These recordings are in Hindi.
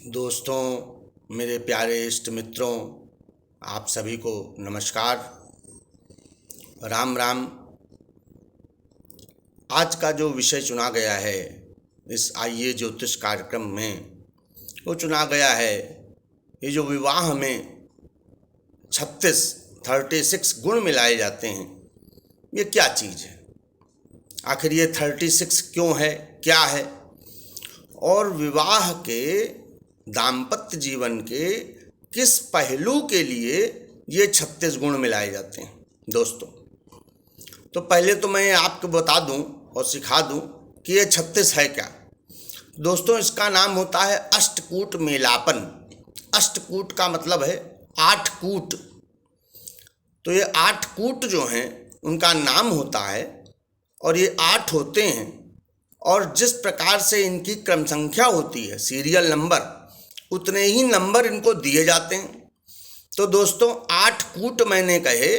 दोस्तों, मेरे प्यारे इष्ट मित्रों, आप सभी को नमस्कार, राम राम। आज का जो विषय चुना गया है इस आइए ज्योतिष कार्यक्रम में, वो चुना गया है ये जो विवाह में 36 गुण मिलाए जाते हैं, ये क्या चीज़ है? आखिर ये 36 क्यों है, क्या है? और विवाह के दाम्पत्य जीवन के किस पहलू के लिए ये 36 गुण मिलाए जाते हैं? दोस्तों, तो पहले तो मैं आपको बता दूं और सिखा दूं कि ये 36 है क्या। दोस्तों, इसका नाम होता है अष्टकूट मेलापन। अष्टकूट का मतलब है 8 कूट। तो ये 8 कूट जो हैं उनका नाम होता है और ये 8 होते हैं, और जिस प्रकार से इनकी क्रम संख्या होती है, सीरियल नंबर, उतने ही नंबर इनको दिए जाते हैं। तो दोस्तों, 8 कूट मैंने कहे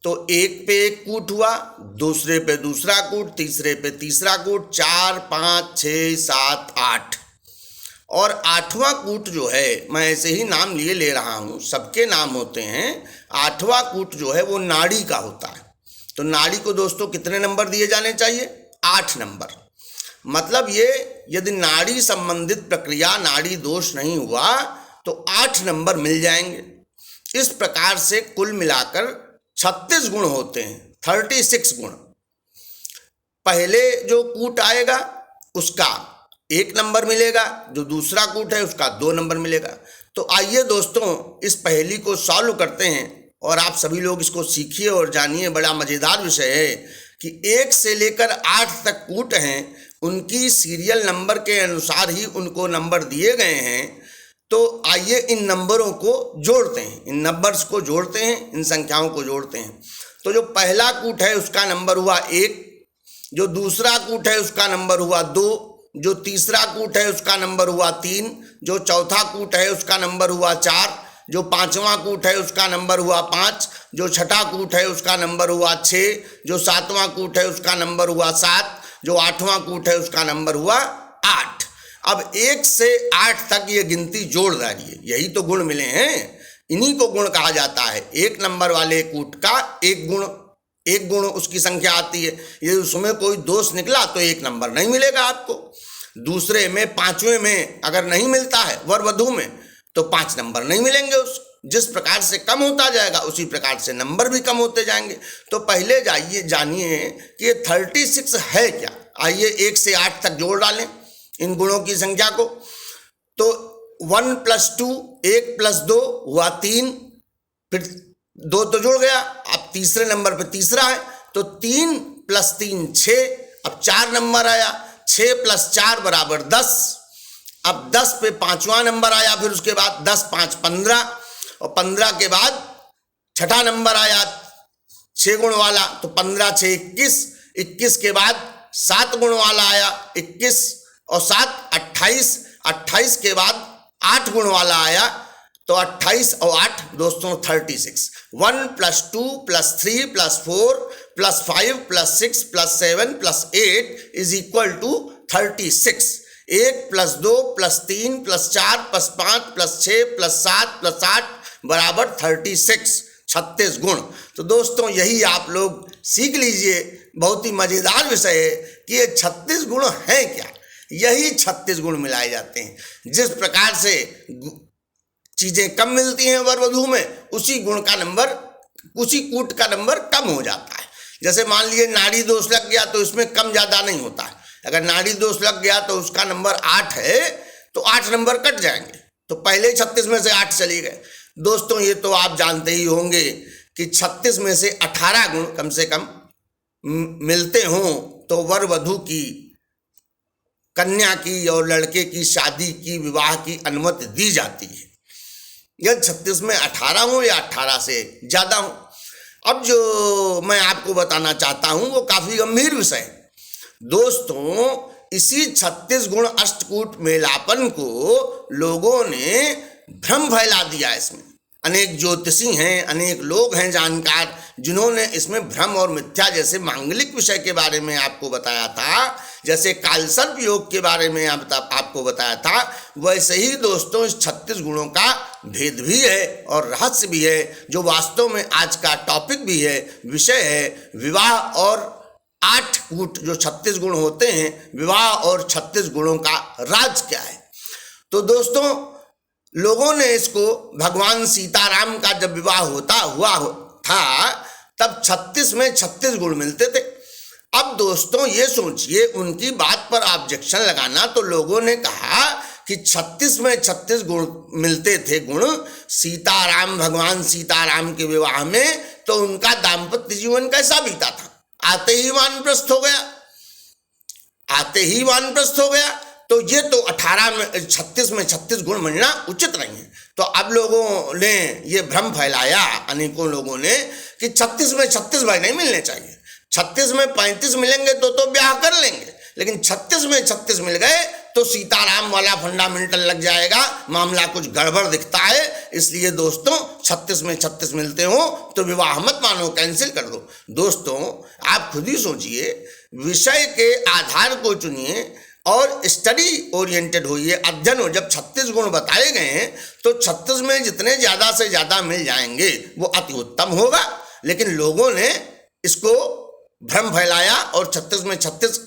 तो एक पे एक कूट हुआ, दूसरे पे दूसरा कूट, तीसरे पे तीसरा कूट, 4, 5, 6, 7, 8 और 8वां कूट जो है, मैं ऐसे ही नाम लिए ले रहा हूँ, सबके नाम होते हैं। 8वां कूट जो है वो नाड़ी का होता है। तो नाड़ी को दोस्तों कितने नंबर दिए जाने चाहिए? 8 नंबर। मतलब ये यदि नाड़ी संबंधित प्रक्रिया, नाड़ी दोष नहीं हुआ तो 8 नंबर मिल जाएंगे। इस प्रकार से कुल मिलाकर 36 गुण होते हैं, 36 गुण। पहले जो कूट आएगा उसका 1 नंबर मिलेगा, जो दूसरा कूट है उसका 2 नंबर मिलेगा। तो आइए दोस्तों, इस पहेली को सॉल्व करते हैं और आप सभी लोग इसको सीखिए और जानिए। बड़ा मज़ेदार विषय है कि 1 से लेकर 8 तक कूट हैं, उनकी सीरियल नंबर के अनुसार ही उनको नंबर दिए गए हैं। तो आइए इन नंबरों को जोड़ते हैं, इन नंबर्स को जोड़ते हैं, इन संख्याओं को जोड़ते हैं। तो जो पहला कूट है उसका नंबर हुआ 1, जो दूसरा कूट है उसका नंबर हुआ 2, जो तीसरा कूट है उसका नंबर हुआ 3, जो चौथा कूट है उसका नंबर हुआ 4, जो 5वां कूट है उसका नंबर हुआ 5, जो छठा कूट है उसका नंबर हुआ 6, जो 7वां कूट है उसका नंबर हुआ 7, जो 8वां कूट है उसका नंबर हुआ 8। अब 1 से 8 तक ये गिनती जोड़ डालिए, यही तो गुण मिले हैं, इन्हीं को गुण कहा जाता है। 1 नंबर वाले कूट का एक गुण उसकी संख्या आती है। ये उसमें कोई दोष निकला तो 1 नंबर नहीं मिलेगा आपको। दूसरे में, 5वें में अगर नहीं मिलता है वर वधू में, तो 5 नंबर नहीं मिलेंगे। उस जिस प्रकार से कम होता जाएगा उसी प्रकार से नंबर भी कम होते जाएंगे। तो पहले जानिए कि ये 36 है क्या। आइए 1 से 8 तक जोड़ डालें इन गुणों की संख्या को। तो 1 + 2, 1 + 2 हुआ 3, फिर 2 तो जुड़ गया, अब तीसरे नंबर पे तीसरा है, तो 3 + 3 6, अब 4 नंबर आया, 6 + 4 = 10। अब 10 पे 5वां नंबर आया, फिर उसके बाद 10 × 5 = 15, और 15 के बाद छठा नंबर आया 6 गुण वाला, तो 15 × 6 = 21, 21 के बाद 7 गुण वाला आया 21 और 7 = 28, 28 के बाद 8 गुण वाला आया, तो 28 और 8 दोस्तों 36। 1 + 2 + 3 + 4 + 5 + 6 + 7 + 8 = 36। 1 + 2 + 3 + 4 + 5 + 6 + 7 + 8 = 36 गुण। तो दोस्तों, यही आप लोग सीख लीजिए। बहुत ही मज़ेदार विषय है कि ये 36 गुण हैं क्या। यही 36 गुण मिलाए जाते हैं। जिस प्रकार से चीज़ें कम मिलती हैं वर वधू में, उसी गुण का नंबर, उसी कूट का नंबर कम हो जाता है। जैसे मान लीजिए नाड़ी दोष लग गया तो इसमें कम ज़्यादा नहीं होता है। अगर नाड़ी दोष लग गया तो उसका नंबर 8 है, तो 8 नंबर कट जाएंगे। तो पहले 36 में से 8 चले गए। दोस्तों, ये तो आप जानते ही होंगे कि 36 में से 18 गुण कम से कम मिलते हों तो वर वधू की, कन्या की और लड़के की शादी की, विवाह की अनुमति दी जाती है। यह 36 में 18 हो या 18 से ज़्यादा हो। अब जो मैं आपको बताना चाहता हूँ वो काफ़ी गंभीर विषय है। दोस्तों, इसी 36 गुण अष्टकूट मेलापन को लोगों ने भ्रम फैला दिया इसमें। अनेक ज्योतिषी हैं, अनेक लोग हैं जानकार, जिन्होंने इसमें भ्रम और मिथ्या जैसे मांगलिक विषय के बारे में आपको बताया था, जैसे कालसर्प योग के बारे में आपको बताया था, वैसे ही दोस्तों इस 36 गुणों का भेद भी है और रहस्य भी है, जो वास्तव में आज का टॉपिक भी है, विषय है। विवाह और 8 कूट जो 36 गुण होते हैं, विवाह और 36 गुणों का राज क्या है। तो दोस्तों लोगों ने इसको भगवान सीताराम का जब विवाह हुआ था तब 36 में 36 गुण मिलते थे। अब दोस्तों ये सोचिए, उनकी बात पर ऑब्जेक्शन लगाना, तो लोगों ने कहा कि 36 में 36 गुण मिलते थे गुण सीताराम, भगवान सीताराम के विवाह में, तो उनका दाम्पत्य जीवन कैसा बीता था। आते ही वानप्रस्थ हो गया, तो ये तो 36 में 36 गुण मिलना उचित नहीं है। तो अब लोगों ने ये भ्रम फैलाया, अनेकों लोगों ने, कि 36 में 36 भाई नहीं मिलने चाहिए, 36 में 35 मिलेंगे तो ब्याह कर लेंगे, लेकिन 36 में 36 मिल गए तो सीताराम वाला फंडामेंटल लग जाएगा, मामला कुछ गड़बड़ दिखता है। इसलिए दोस्तों 36 में 36 मिलते हो तो विवाह मत मानो, कैंसिल कर दो। दोस्तों आप खुद ही सोचिए, विषय के आधार को चुनिए और स्टडी ओरिएंटेड होइए, अध्ययन हो। जब 36 गुण बताए गए हैं तो 36 में जितने ज़्यादा से ज़्यादा मिल जाएंगे वो अति उत्तम होगा, लेकिन लोगों ने इसको भ्रम फैलाया और 36 में 36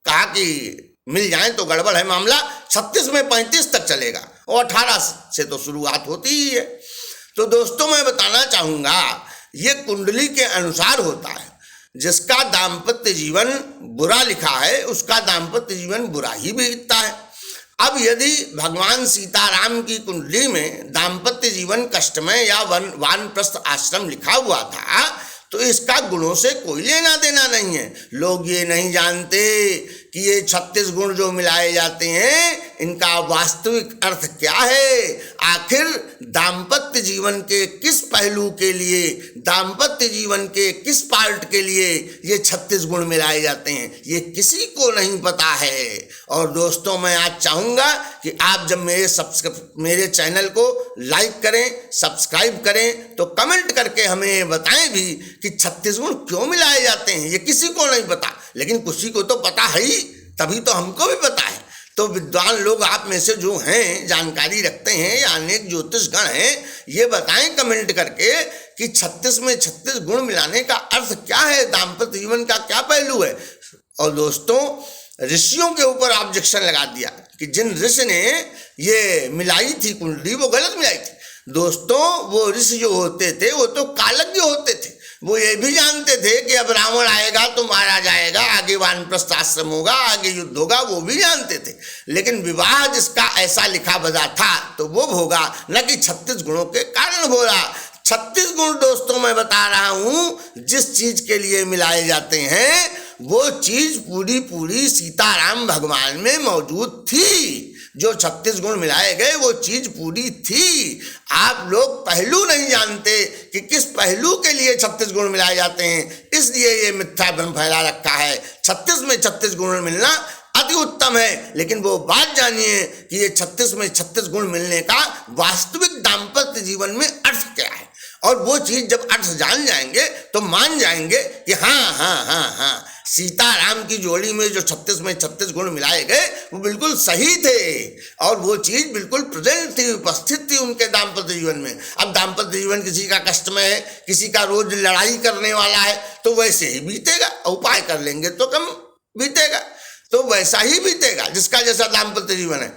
कहा कि मिल जाए तो गड़बड़ है मामला। 36 में 35 तक चलेगा और 18 से तो शुरुआत होती ही है। तो दोस्तों मैं बताना चाहूँगा, ये कुंडली के अनुसार होता है। जिसका दाम्पत्य जीवन बुरा लिखा है उसका दाम्पत्य जीवन बुरा ही बीतता है। अब यदि भगवान सीताराम की कुंडली में दाम्पत्य जीवन कष्टमय या वानप्रस्थ आश्रम लिखा हुआ था, तो इसका गुणों से कोई लेना देना नहीं है। लोग ये नहीं जानते कि ये 36 गुण जो मिलाए जाते हैं इनका वास्तविक अर्थ क्या है। आखिर दाम्पत्य जीवन के किस पहलू के लिए, दाम्पत्य जीवन के किस पार्ट के लिए ये 36 गुण मिलाए जाते हैं, ये किसी को नहीं पता है। और दोस्तों मैं आज चाहूँगा कि आप जब मेरे चैनल को लाइक करें, सब्सक्राइब करें, तो कमेंट करके हमें बताएं भी कि 36 गुण क्यों मिलाए जाते हैं। ये किसी को नहीं पता, लेकिन किसी को तो पता है ही, तभी तो हमको भी पता है। तो विद्वान लोग आप में से जो हैं, जानकारी रखते हैं या अनेक ज्योतिषगण हैं, ये बताएं कमेंट करके कि 36 में 36 गुण मिलाने का अर्थ क्या है, दाम्पत्य जीवन का क्या पहलू है। और दोस्तों ऋषियों के ऊपर ऑब्जेक्शन लगा दिया कि जिन ऋषि ने ये मिलाई थी कुंडली वो गलत मिलाई थी। दोस्तों वो ऋषि जो होते थे वो तो कालज्ञ होते थे, वो ये भी जानते थे कि अब रावण आएगा तो मारा जाएगा, आगे वानप्रस्थ आश्रम होगा, आगे युद्ध होगा, वो भी जानते थे। लेकिन विवाह जिसका ऐसा लिखा बजा था तो वो भोगा, न कि 36 गुणों के कारण भोगा। 36 गुण दोस्तों मैं बता रहा हूं, जिस चीज के लिए मिलाए जाते हैं वो चीज पूरी सीताराम भगवान में मौजूद थी। जो 36 गुण मिलाए गए वो चीज पूरी थी। आप लोग पहलू नहीं जानते कि किस पहलू के लिए 36 गुण मिलाए जाते हैं, इसलिए ये मिथ्या भ्रम फैला रखा है। 36 में 36 गुण मिलना अति उत्तम है, लेकिन वो बात जानिए कि ये 36 में 36 गुण मिलने का वास्तविक दाम्पत्य जीवन में अर्थ क्या है। और वो चीज जब अर्थ जान जाएंगे तो मान जाएंगे कि हाँ सीताराम की जोड़ी में जो 36 में 36 गुण मिलाए गए वो बिल्कुल सही थे, और वो चीज बिल्कुल प्रेजेंट थी, उपस्थित थी उनके दाम्पत्य जीवन में। अब दाम्पत्य जीवन किसी का कष्टमय है, किसी का रोज लड़ाई करने वाला है, तो वैसे ही बीतेगा। उपाय कर लेंगे तो कम बीतेगा, तो वैसा ही बीतेगा जिसका जैसा दाम्पत्य जीवन है।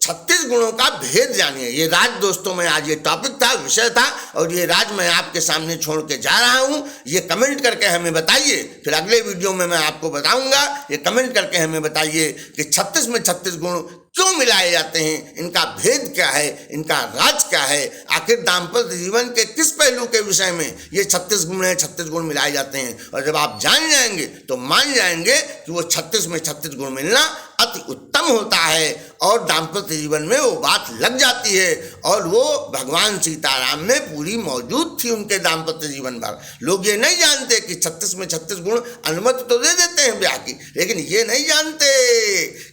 36 गुणों का भेद जानिए। ये राज दोस्तों में आज ये टॉपिक था, विषय था, और ये राज मैं आपके सामने छोड़ के जा रहा हूँ। ये कमेंट करके हमें बताइए, फिर अगले वीडियो में मैं आपको बताऊंगा। ये कमेंट करके हमें बताइए कि 36 में 36 गुण क्यों मिलाए जाते हैं, इनका भेद क्या है, इनका राज क्या है। आखिर दाम्पत्य जीवन के किस पहलू के विषय में ये 36 गुण है, 36 गुण मिलाए जाते हैं। और जब आप जान जाएंगे तो मान जाएंगे कि वो 36 में 36 गुण मिलना अति उत्तम होता है, और दाम्पत्य जीवन में वो बात लग जाती है। और वो भगवान सीताराम में पूरी मौजूद थी उनके दाम्पत्य जीवन भर। लोग ये नहीं जानते कि 36 में 36 गुण अनुमति तो दे देते हैं ब्याह की, लेकिन ये नहीं जानते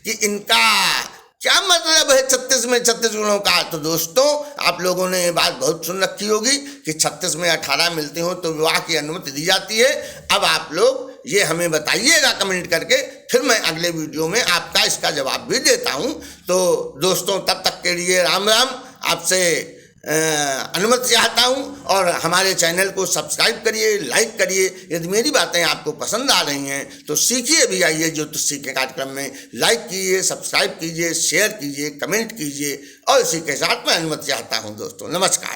कि इनका क्या मतलब है 36 में 36 गुणों का? तो दोस्तों आप लोगों ने ये बात बहुत सुन रखी होगी कि 36 में 18 मिलते हो तो विवाह की अनुमति दी जाती है। अब आप लोग ये हमें बताइएगा कमेंट करके, फिर मैं अगले वीडियो में आपका इसका जवाब भी देता हूँ। तो दोस्तों तब तक के लिए राम राम, आपसे अनुमति चाहता हूँ। और हमारे चैनल को सब्सक्राइब करिए, लाइक करिए। यदि मेरी बातें आपको पसंद आ रही हैं तो सीखिए भी, आइए ज्योतिष सीखे कार्यक्रम में लाइक कीजिए, सब्सक्राइब कीजिए, शेयर कीजिए, कमेंट कीजिए। और इसी के साथ मैं अनुमति चाहता हूँ दोस्तों। नमस्कार।